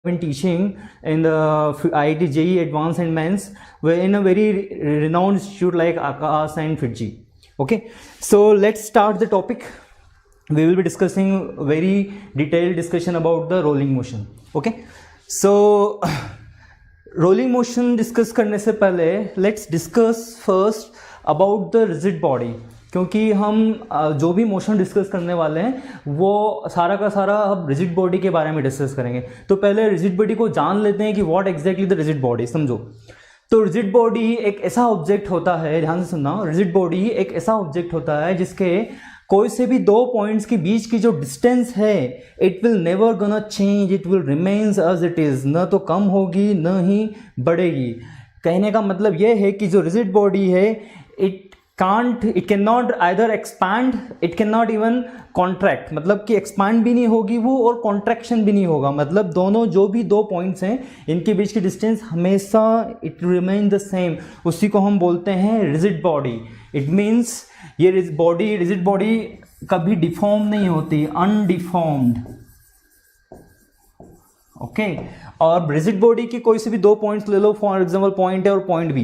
been teaching in the IIT JEE Advanced and Men's, in a very renowned institute like Akash and FIITJEE. Okay, so let's start the topic. We will be discussing very detailed discussion about the rolling motion. Okay, so rolling motion discuss करने से पहले let's discuss first about the rigid body, क्योंकि हम जो भी motion discuss करने वाले हैं वो सारा का सारा अब रिजिड बॉडी के बारे में डिस्कस करेंगे. तो पहले रिजिड बॉडी को जान लेते हैं कि what exactly the rigid body. समझो, तो रिजिड बॉडी एक ऐसा ऑब्जेक्ट होता है, ध्यान से सुनना, रिजिड बॉडी एक ऐसा ऑब्जेक्ट होता है जिसके कोई से भी दो पॉइंट्स के बीच की जो डिस्टेंस है it will never gonna change, it will remains as it is. न तो कम होगी न ही बढ़ेगी. कहने का मतलब यह है कि जो रिजिड बॉडी है it cannot either expand, it cannot even contract. मतलब कि expand भी नहीं होगी वो और contraction भी नहीं होगा. मतलब दोनों जो भी दो points हैं इनके बीच की distance हमेशा it remain the same. उसी को हम बोलते हैं rigid body. It means ये rigid body कभी deform नहीं होती, undeformed. ओके और रिजिड बॉडी की कोई से भी दो पॉइंट्स ले लो, फॉर एग्जांपल पॉइंट ए और point B.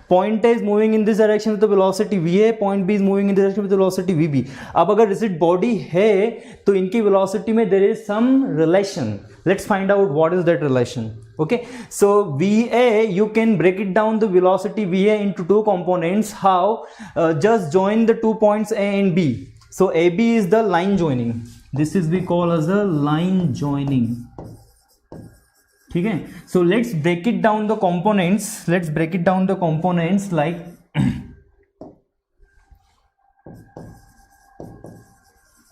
Point A is moving in this direction with the velocity V A, point B is moving in this direction with the velocity V B. अब अगर rigid body है तो इनकी velocity में there is some relation. Let's find out what is that relation. Okay, so V A, you can break it down the velocity V A into two components. How? Just join the two points A and B. So A B is the line joining. This is we call as a line joining. ठीक है, so let's break it down the components. Let's break it down the components like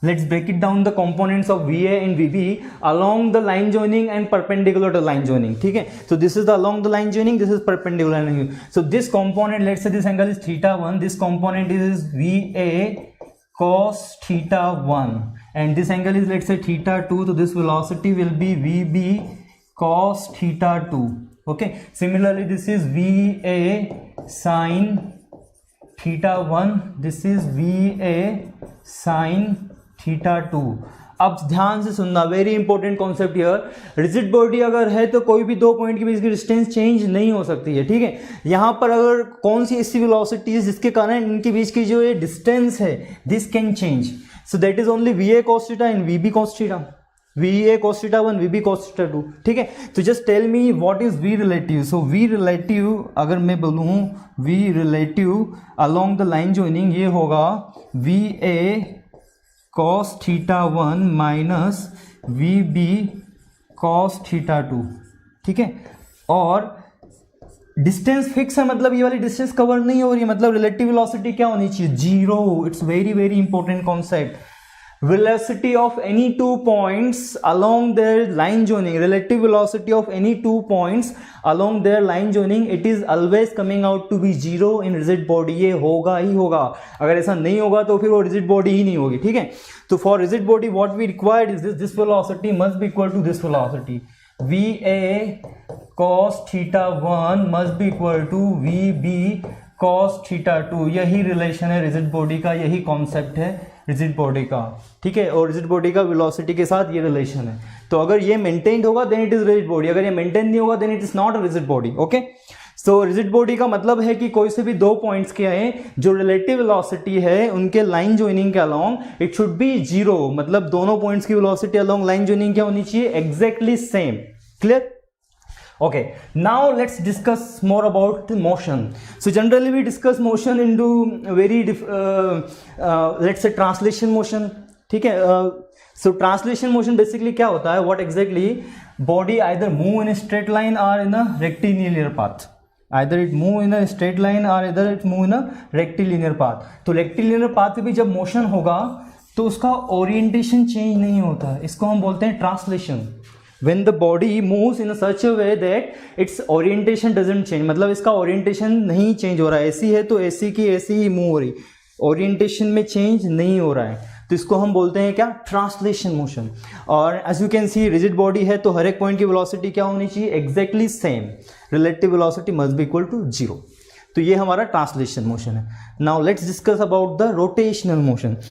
let's break it down the components of VA and VB along the line joining and perpendicular to line joining. ठीक है, so this is the along the line joining, this is perpendicular line joining. So this component, let's say this angle is theta 1, this component is VA cos theta 1 and this angle is let's say theta 2, so this velocity will be VB cos theta 2. Okay, similarly this is VA sin theta 1, this is VA sin theta 2. अब ध्यान से सुनना, very important concept here. Rigid body अगर है तो कोई भी दो पॉइंट के बीच की डिस्टेंस चेंज नहीं हो सकती है. ठीक है, यहाँ पर अगर कौन सी ऐसी वेलोसिटी है जिसके कारण इनके बीच की जो ये डिस्टेंस है this can change. So that is only VA cos theta and VB cos theta. VA cos theta 1, VB cos theta 2. ठीक है, तो just tell me what is V relative. So V relative अगर मैं बोलूँ V relative along the line joining, ये होगा VA cos theta 1 minus VB cos theta 2. ठीक है, और डिस्टेंस फिक्स है, मतलब ये वाली डिस्टेंस कवर नहीं हो रही है, मतलब रिलेटिव वेलोसिटी क्या होनी चाहिए? Zero. It's very very important concept. Velocity of any two points along their line joining, relative velocity of any two points along their line joining, it is always coming out to be zero in rigid body. ये होगा ही होगा. अगर ऐसा नहीं होगा तो फिर वो rigid body ही नहीं होगी. ठीक है, तो for rigid body what we required is this velocity must be equal to this velocity. VA cos theta 1 must be equal to VB cos theta 2. यही रिलेशन है रिजिड बॉडी का, यही कॉन्सेप्ट है रिजिड बॉडी का. ठीक है, और rigid body का वेलोसिटी के साथ ये रिलेशन है. तो अगर ये मेंटेन्ड होगा then it is rigid body, अगर ये मेंटेन नहीं होगा then it is not a rigid body. Okay, so rigid body का मतलब है कि कोई से भी दो पॉइंट्स के हैं जो रिलेटिव वेलोसिटी है उनके लाइन जॉइनिंग के along it should be zero. मतलब दोनों पॉइंट्स की वेलोसिटी अलोंग लाइन जॉइनिंग क्या होनी चाहिए? Exactly same. Clear? Okay, now let's discuss more about the motion. So generally we discuss motion into very let's say translation motion. ठीक है, so translation motion basically क्या होता है? What exactly? Body either move in a straight line or in a rectilinear path. Either it move in a straight line or either it move in a rectilinear path. तो rectilinear path पे भी जब motion होगा तो उसका orientation change नहीं होता है, इसको हम बोलते हैं translation. When the body moves in a such a way that its orientation doesn't change, मतलब इसका ओरिएंटेशन नहीं चेंज हो रहा है. ऐसी है तो ऐसी की ऐसी ही मूव हो रही, ओरिएंटेशन में चेंज नहीं हो रहा है, तो इसको हम बोलते हैं क्या? Translation motion. और as you can see rigid body है तो हर एक पॉइंट की वेलोसिटी क्या होनी चाहिए? Exactly same. Relative velocity must be equal to zero. तो ये हमारा ट्रांसलेशन मोशन है. Now let's discuss about the rotational motion.